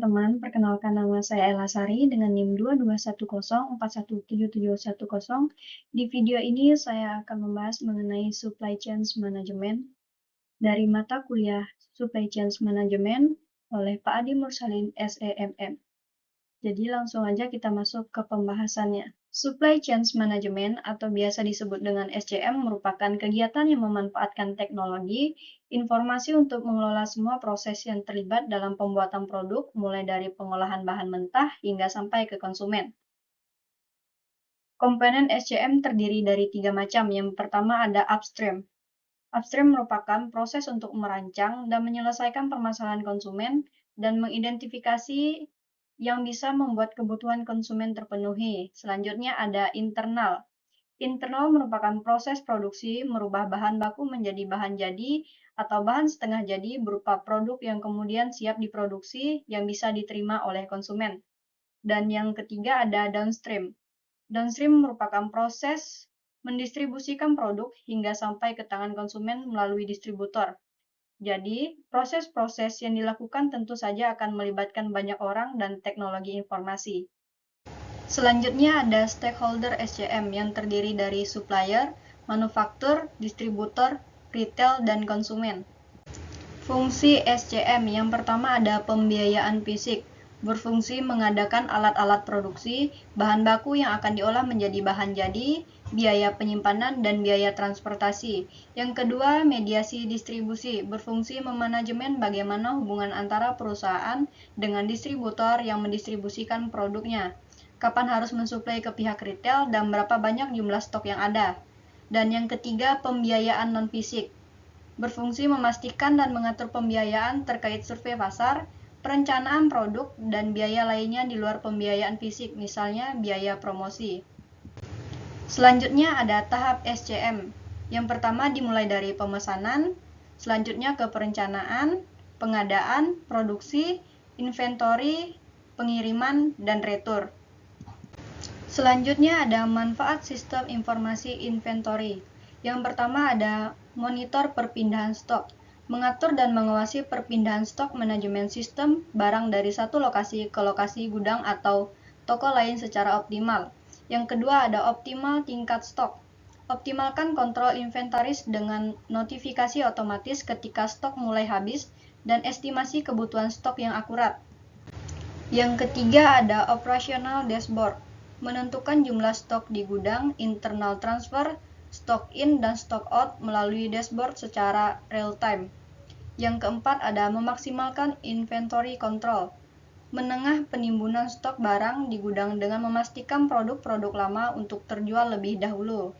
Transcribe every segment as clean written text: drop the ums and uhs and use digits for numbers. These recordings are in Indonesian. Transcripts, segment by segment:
teman-teman, perkenalkan nama saya Ella Sari dengan NIM 2210417710. Di video ini saya akan membahas mengenai Supply Chain Management dari mata kuliah Supply Chain Management oleh Pak Adi Mursalin SEMM. Jadi langsung aja kita masuk ke pembahasannya. Supply Chain Management atau biasa disebut dengan SCM merupakan kegiatan yang memanfaatkan teknologi, informasi untuk mengelola semua proses yang terlibat dalam pembuatan produk, mulai dari pengolahan bahan mentah hingga sampai ke konsumen. Komponen SCM terdiri dari 3 macam. Yang pertama ada upstream. Upstream merupakan proses untuk merancang dan menyelesaikan permasalahan konsumen dan mengidentifikasi yang bisa membuat kebutuhan konsumen terpenuhi. Selanjutnya ada internal. Internal merupakan proses produksi merubah bahan baku menjadi bahan jadi atau bahan setengah jadi berupa produk yang kemudian siap diproduksi yang bisa diterima oleh konsumen. Dan yang ketiga ada downstream. Downstream merupakan proses mendistribusikan produk hingga sampai ke tangan konsumen melalui distributor. Jadi, proses-proses yang dilakukan tentu saja akan melibatkan banyak orang dan teknologi informasi. Selanjutnya ada stakeholder SCM yang terdiri dari supplier, manufaktur, distributor, retail, dan konsumen. Fungsi SCM yang pertama ada pembiayaan fisik, berfungsi mengadakan alat-alat produksi, bahan baku yang akan diolah menjadi bahan jadi, biaya penyimpanan, dan biaya transportasi. Yang kedua, mediasi distribusi, berfungsi memanajemen bagaimana hubungan antara perusahaan dengan distributor yang mendistribusikan produknya, kapan harus mensuplai ke pihak retail, dan berapa banyak jumlah stok yang ada. Dan yang ketiga, pembiayaan non-fisik, berfungsi memastikan dan mengatur pembiayaan terkait survei pasar, perencanaan produk, dan biaya lainnya di luar pembiayaan fisik, misalnya biaya promosi. Selanjutnya ada tahap SCM. Yang pertama dimulai dari pemesanan, selanjutnya ke perencanaan, pengadaan, produksi, inventory, pengiriman, dan retur. Selanjutnya ada manfaat sistem informasi inventory. Yang pertama ada monitor perpindahan stok, mengatur dan mengawasi perpindahan stok manajemen sistem barang dari satu lokasi ke lokasi gudang atau toko lain secara optimal. Yang kedua ada optimal tingkat stok. Optimalkan kontrol inventaris dengan notifikasi otomatis ketika stok mulai habis dan estimasi kebutuhan stok yang akurat. Yang ketiga ada operational dashboard. Menentukan jumlah stok di gudang, internal transfer, stock in, dan stock out melalui dashboard secara real-time. Yang keempat ada memaksimalkan inventory control. Menengah penimbunan stok barang di gudang dengan memastikan produk-produk lama untuk terjual lebih dahulu.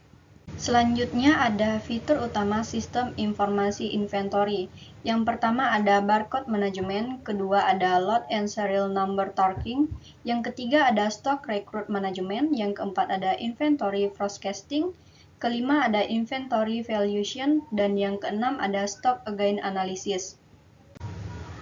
Selanjutnya ada fitur utama sistem informasi inventory. Yang pertama ada barcode management, kedua ada lot and serial number tracking, yang ketiga ada stock record management, yang keempat ada inventory forecasting, kelima ada inventory valuation, dan yang keenam ada stock again analysis.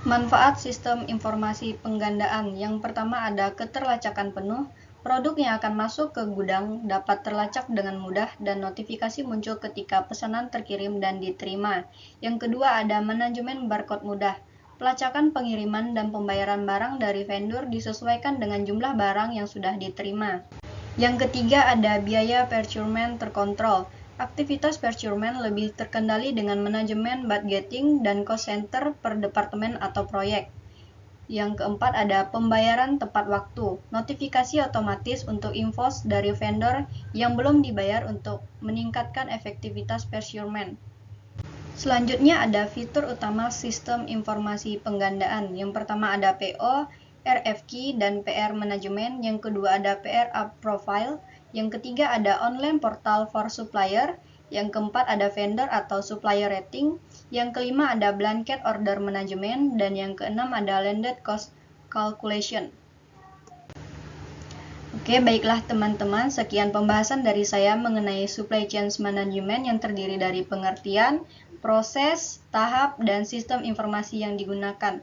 Manfaat sistem informasi penggandaan. Yang pertama ada keterlacakan penuh. Produk yang akan masuk ke gudang dapat terlacak dengan mudah dan notifikasi muncul ketika pesanan terkirim dan diterima. Yang kedua ada manajemen barcode mudah. Pelacakan pengiriman dan pembayaran barang dari vendor disesuaikan dengan jumlah barang yang sudah diterima. Yang ketiga ada biaya procurement terkontrol. Aktivitas procurement lebih terkendali dengan manajemen budgeting dan cost center per departemen atau proyek. Yang keempat ada pembayaran tepat waktu. Notifikasi otomatis untuk invoice dari vendor yang belum dibayar untuk meningkatkan efektivitas procurement. Selanjutnya ada fitur utama sistem informasi penggandaan. Yang pertama ada PO, RFQ, dan PR Management. Yang kedua ada PR Up Profile. Yang ketiga ada online portal for supplier. Yang keempat ada vendor atau supplier rating. Yang kelima ada blanket order management. Dan yang keenam ada landed cost calculation. Oke, baiklah teman-teman, sekian pembahasan dari saya mengenai supply chain management yang terdiri dari pengertian, proses, tahap, dan sistem informasi yang digunakan.